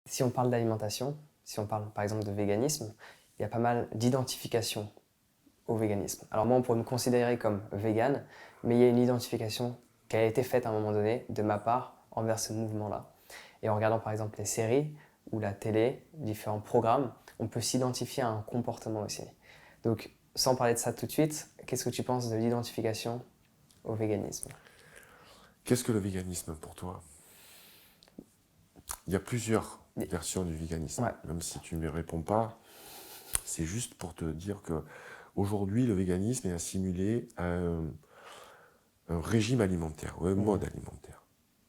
Si on parle d'alimentation, si on parle par exemple de véganisme, il y a pas mal d'identification au véganisme. Alors moi, on pourrait me considérer comme vegan, mais il y a une identification qui a été faite à un moment donné de ma part envers ce mouvement-là. Et en regardant par exemple les séries ou la télé, différents programmes, on peut s'identifier à un comportement aussi. Donc, sans parler de ça tout de suite, qu'est-ce que tu penses de l'identification au véganisme? Qu'est-ce que le véganisme pour toi? Il y a plusieurs versions du véganisme. Ouais. Même si tu ne me réponds pas, c'est juste pour te dire que aujourd'hui, le véganisme est assimilé à un régime alimentaire ou un mode alimentaire.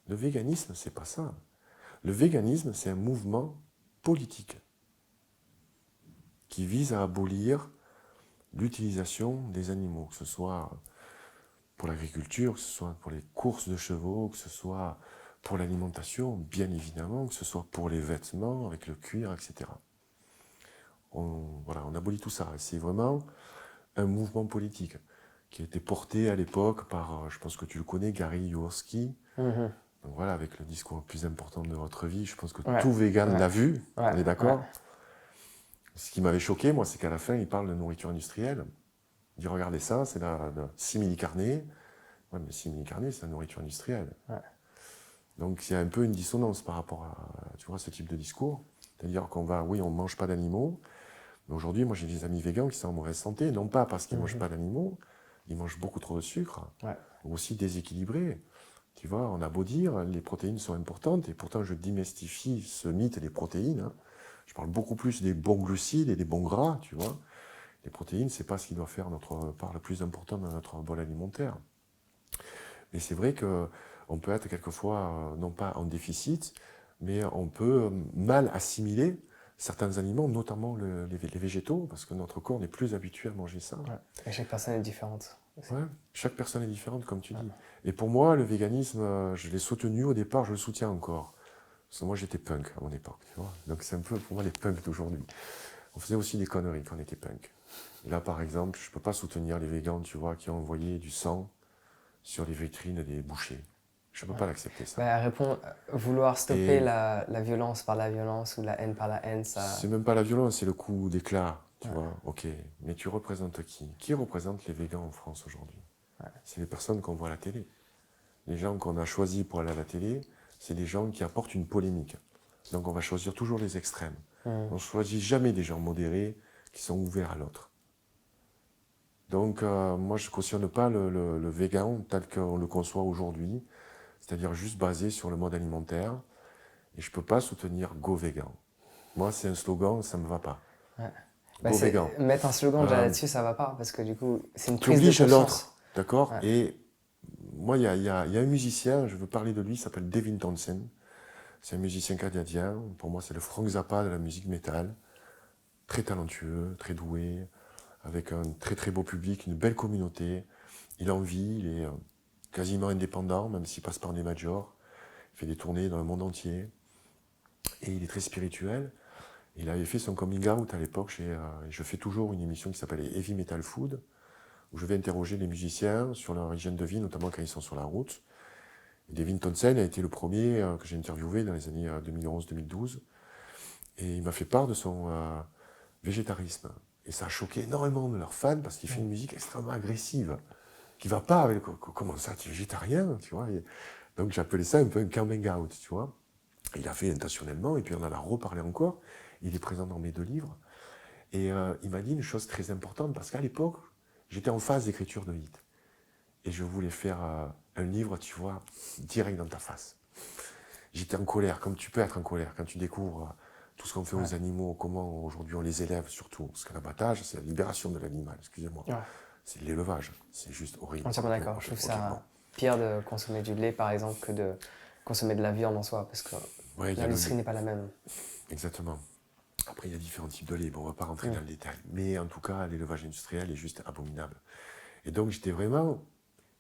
Le véganisme, c'est pas ça. Le véganisme, c'est un mouvement politique qui vise à abolir l'utilisation des animaux, que ce soit pour l'agriculture, que ce soit pour les courses de chevaux, que ce soit pour l'alimentation, bien évidemment, que ce soit pour les vêtements, avec le cuir, etc. On abolit tout ça. C'est vraiment un mouvement politique qui a été porté à l'époque par, je pense que tu le connais, Gary Yourceky. Mhm. Donc voilà, avec le discours le plus important de votre vie, je pense que Ouais. tout vegan Ouais. l'a vu, Ouais. on est Ouais. d'accord? Ce qui m'avait choqué, moi, c'est qu'à la fin, il parle de nourriture industrielle. Il dit, regardez ça, c'est la simili-carné. Ouais, mais simili-carné, c'est la nourriture industrielle. Ouais. Donc il y a un peu une dissonance par rapport à, tu vois, ce type de discours. C'est-à-dire qu'on va, oui, on ne mange pas d'animaux, mais aujourd'hui, moi j'ai des amis végans qui sont en mauvaise santé, non pas parce qu'ils ne mangent pas d'animaux, ils mangent beaucoup trop de sucre, Ouais. ou aussi déséquilibrés. Tu vois, on a beau dire, les protéines sont importantes, et pourtant je démystifie ce mythe des protéines. Hein. Je parle beaucoup plus des bons glucides et des bons gras, tu vois. Les protéines, c'est pas ce qui doit faire notre part la plus importante dans notre bol alimentaire. Mais c'est vrai qu'on peut être quelquefois, non pas en déficit, mais on peut mal assimiler certains aliments, notamment les végétaux, parce que notre corps n'est plus habitué à manger ça. Ouais. Et chaque personne est différente aussi. Ouais, chaque personne est différente, comme tu Ouais. dis. Et pour moi, le véganisme, je l'ai soutenu au départ, je le soutiens encore. Parce que moi, j'étais punk à mon époque, tu vois. Donc c'est un peu pour moi les punks d'aujourd'hui. On faisait aussi des conneries quand on était punk. Et là, par exemple, je ne peux pas soutenir les végans, tu vois, qui ont envoyé du sang sur les vitrines des bouchers. Je ne peux Ouais. pas l'accepter, ça. Bah, elle répond, vouloir stopper Et la violence par la violence ou la haine par la haine, ça. c'est même pas la violence, c'est le coup d'éclat, tu Ouais. vois. Ok, mais tu représentes qui? Qui représente les végans en France aujourd'hui? C'est les personnes qu'on voit à la télé. Les gens qu'on a choisis pour aller à la télé, c'est des gens qui apportent une polémique. Donc on va choisir toujours les extrêmes. On ne choisit jamais des gens modérés qui sont ouverts à l'autre. Donc moi je ne cautionne pas le végan tel qu'on le conçoit aujourd'hui, c'est-à-dire juste basé sur le mode alimentaire. Et je ne peux pas soutenir Go Vegan. Moi c'est un slogan, ça ne me va pas. Ouais. Bah, Go Vegan. mettre un slogan déjà là-dessus, ça va pas, parce que du coup, c'est une Tu prise de obliges l'autre, conscience. d'accord? Ouais. Et moi, il y a un musicien, je veux parler de lui, il s'appelle Devin Townsend. C'est un musicien canadien. Pour moi, c'est le Frank Zappa de la musique métal. Très talentueux, très doué, avec un très très beau public, une belle communauté. Il en vit, il est quasiment indépendant, même s'il passe par des majors. Il fait des tournées dans le monde entier. Et il est très spirituel. Il avait fait son coming out à l'époque. Je fais toujours une émission qui s'appelle Heavy Metal Food, où je vais interroger les musiciens sur leur hygiène de vie, notamment quand ils sont sur la route. Et Devin Townsend a été le premier que j'ai interviewé dans les années 2011-2012. Et il m'a fait part de son végétarisme. Et ça a choqué énormément de leurs fans parce qu'il fait une musique extrêmement agressive, qui ne va pas avec comment ça, tu es végétarien, tu vois. Donc j'appelais ça un peu un coming out, tu vois. Il a fait intentionnellement, et puis on en a reparlé encore. Il est présent dans mes 2 livres. Et il m'a dit une chose très importante, parce qu'à l'époque, j'étais en phase d'écriture de hit. Et je voulais faire un livre, tu vois, direct dans ta face. J'étais en colère, comme tu peux être en colère, quand tu découvres tout ce qu'on fait Ouais. aux animaux, comment aujourd'hui on les élève surtout. Parce que l'abattage, c'est la libération de l'animal, excusez-moi. Ouais. C'est l'élevage, c'est juste horrible. Entièrement d'accord. Je trouve Ok, bon. ça pire de consommer du lait, par exemple, que de consommer de la viande en soi, parce que Ouais, il y a le l'industrie lait, n'est pas la même. exactement. Après, il y a différents types de lait, bon, on ne va pas rentrer dans le détail. Mais en tout cas, l'élevage industriel est juste abominable. Et donc, j'étais vraiment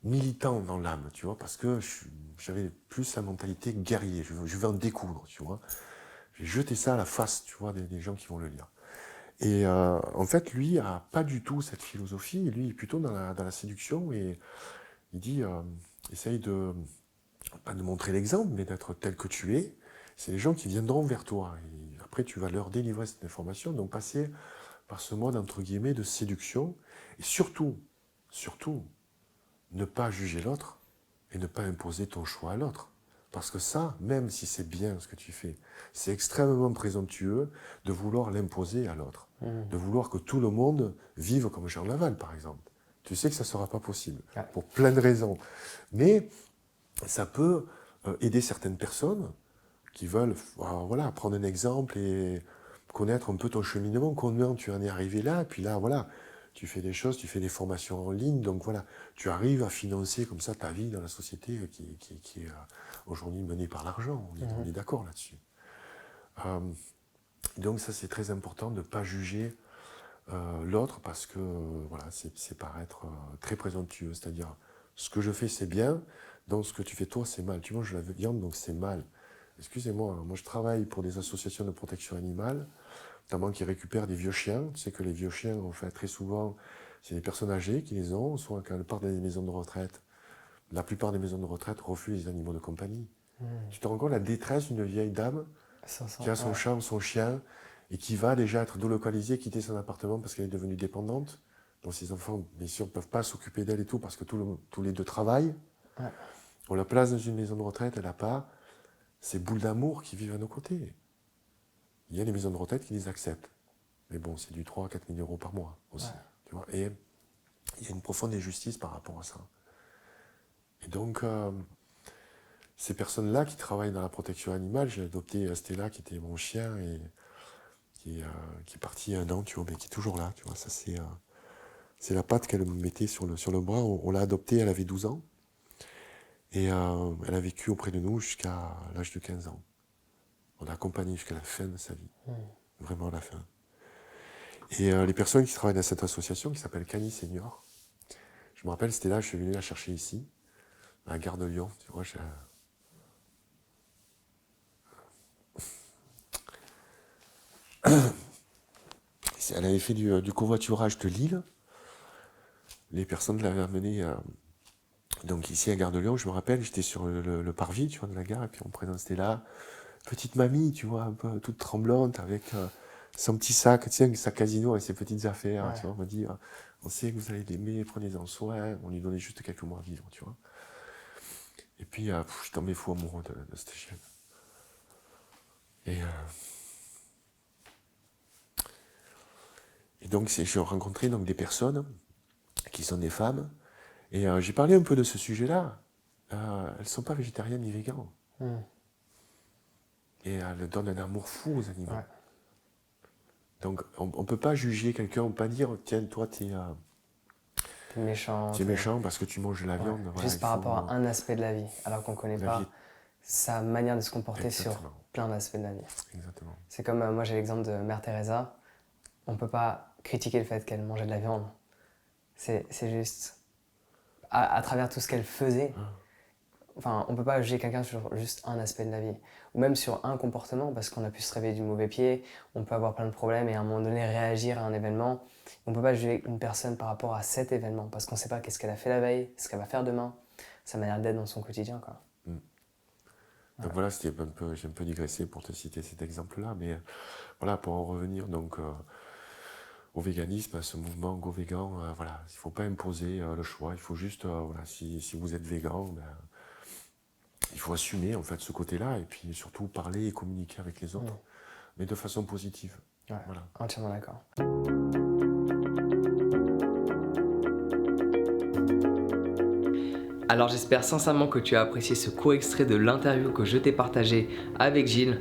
militant dans l'âme, tu vois, parce que j'avais plus la mentalité guerrier. Je veux en découdre, tu vois. J'ai jeté ça à la face, tu vois, des gens qui vont le lire. Et en fait, lui a pas du tout cette philosophie. Lui, il est plutôt dans la séduction. Et il dit, essaye de, pas de montrer l'exemple, mais d'être tel que tu es. c'est les gens qui viendront vers toi. Et après, tu vas leur délivrer cette information. Donc, passer par ce mode, entre guillemets, de séduction. Et surtout, ne pas juger l'autre et ne pas imposer ton choix à l'autre. Parce que ça, même si c'est bien ce que tu fais, c'est extrêmement présomptueux de vouloir l'imposer à l'autre. De vouloir que tout le monde vive comme Jean Laval, par exemple. Tu sais que ça ne sera pas possible, pour plein de raisons. Mais ça peut aider certaines personnes qui veulent voilà, prendre un exemple et connaître un peu ton cheminement, comment tu en es arrivé là, et puis là, voilà, tu fais des choses, tu fais des formations en ligne, donc voilà, tu arrives à financer comme ça ta vie dans la société qui est aujourd'hui menée par l'argent, on est d'accord là-dessus. Donc ça, c'est très important de ne pas juger l'autre parce que voilà, c'est paraître très présomptueux, c'est-à-dire ce que je fais c'est bien, donc ce que tu fais toi c'est mal. Tu manges de la viande donc c'est mal. Excusez-moi, moi je travaille pour des associations de protection animale, notamment qui récupèrent des vieux chiens. Tu sais que les vieux chiens, en fait, très souvent, c'est des personnes âgées qui les ont, soit quand elles partent dans des maisons de retraite. La plupart des maisons de retraite refusent les animaux de compagnie. Tu te rends compte la détresse d'une vieille dame qui a son chat ou son chien et qui va déjà être délocalisée, quitter son appartement parce qu'elle est devenue dépendante. Donc ses enfants, bien sûr, ne peuvent pas s'occuper d'elle et tout parce que tous les deux travaillent. On la place dans une maison de retraite, elle n'a pas ces boules d'amour qui vivent à nos côtés. Il y a des maisons de retraite qui les acceptent. Mais bon, c'est du 3 à 4 000 euros par mois aussi. Tu vois, et il y a une profonde injustice par rapport à ça. Et donc, ces personnes-là qui travaillent dans la protection animale, j'ai adopté Stella qui était mon chien et qui est parti il y a 1 an, tu vois, mais qui est toujours là. Tu vois, ça c'est la patte qu'elle me mettait sur le bras. On l'a adoptée, elle avait 12 ans. Et elle a vécu auprès de nous jusqu'à l'âge de 15 ans. On l'a accompagnée jusqu'à la fin de sa vie. Vraiment à la fin. Et les personnes qui travaillent dans cette association qui s'appelle Cani Senior, je me rappelle, c'était là, je suis venu la chercher ici, à la gare de Lyon. Tu vois, elle avait fait du covoiturage de Lille. Les personnes l'avaient amenée donc ici à Gare de Lyon. Je me rappelle, j'étais sur le parvis, tu vois, de la gare, et puis on présentait là, petite mamie, tu vois, un peu toute tremblante, avec son petit sac, tu sais, un sac casino avec ses petites affaires, tu vois, on m'a dit, on sait que vous allez l'aimer, prenez-en soin, on lui donnait juste quelques mois à vivre, tu vois. Et puis, je tombais fou amoureux de cette chienne. Et donc, j'ai rencontré donc, des personnes qui sont des femmes, et j'ai parlé un peu de ce sujet-là. Elles ne sont pas végétariennes ni véganes. Et elles donnent un amour fou aux animaux. Donc, on ne peut pas juger quelqu'un, on ne peut pas dire, tiens, toi, t'es méchant. T'es méchant parce que tu manges de la viande. Voilà, juste par rapport à un aspect de la vie, alors qu'on ne connaît pas sa manière de se comporter sur plein d'aspects de la vie. Exactement. C'est comme, moi j'ai l'exemple de Mère Teresa, on ne peut pas critiquer le fait qu'elle mangeait de la viande. C'est juste, à travers tout ce qu'elle faisait, enfin, on ne peut pas juger quelqu'un sur juste un aspect de la vie. Ou même sur un comportement, parce qu'on a pu se réveiller du mauvais pied, on peut avoir plein de problèmes et à un moment donné réagir à un événement. On ne peut pas juger une personne par rapport à cet événement, parce qu'on ne sait pas qu'est-ce qu'elle a fait la veille, ce qu'elle va faire demain, sa manière d'être dans son quotidien, quoi. Donc voilà, j'ai un peu digressé pour te citer cet exemple-là, mais voilà, pour en revenir donc au véganisme, à ce mouvement Go Vegan, voilà, il ne faut pas imposer le choix, il faut juste, voilà, si vous êtes végan, il faut assumer en fait ce côté-là et puis surtout parler et communiquer avec les autres, mais de façon positive. Voilà. Entièrement d'accord. Alors j'espère sincèrement que tu as apprécié ce court extrait de l'interview que je t'ai partagé avec Gilles.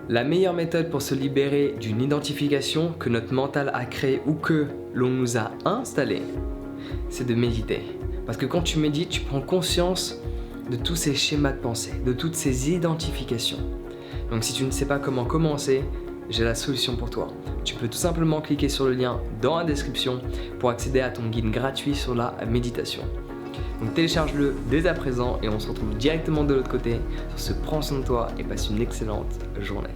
La meilleure méthode pour se libérer d'une identification que notre mental a créée ou que l'on nous a installée, c'est de méditer. Parce que quand tu médites, tu prends conscience de tous ces schémas de pensée, de toutes ces identifications. Donc si tu ne sais pas comment commencer, j'ai la solution pour toi. Tu peux tout simplement cliquer sur le lien dans la description pour accéder à ton guide gratuit sur la méditation. Donc télécharge-le dès à présent et on se retrouve directement de l'autre côté sur ce Prends soin de toi et passe une excellente journée.